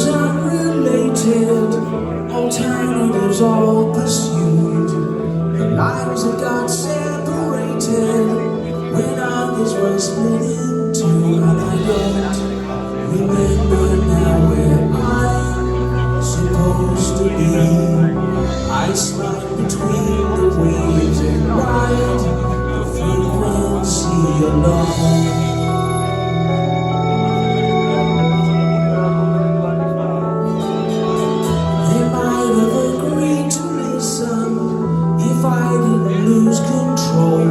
unrelated, alternatives all pursued, the lives that got separated when others were split in two. And I don't remember now where I'm supposed to be. I slide between the waves and ride the frequency alone. If I didn't lose control,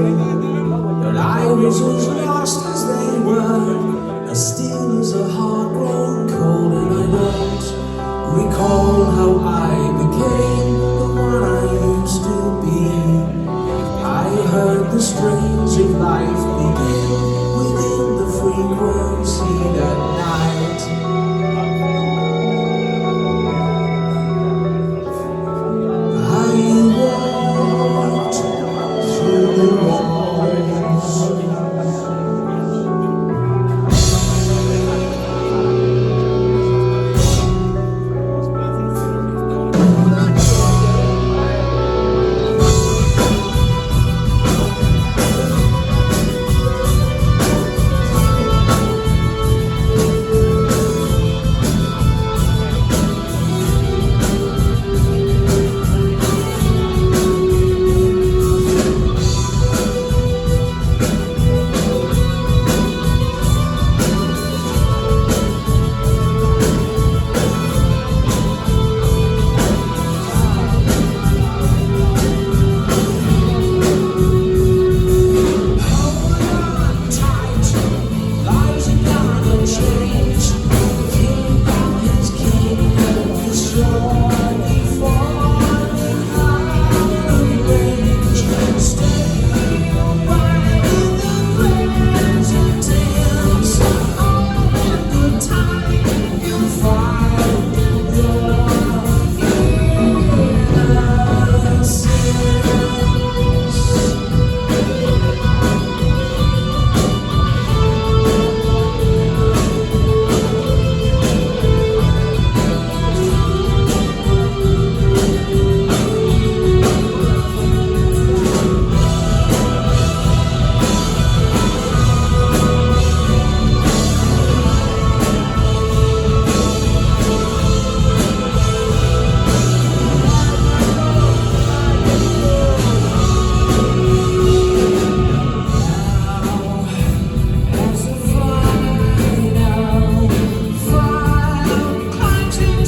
but I was as lost as they were, as still as a heart grown cold. And I don't recall how I became the one I used to be. I heard the strains of life begin within the frequency that night.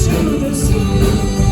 To the sea.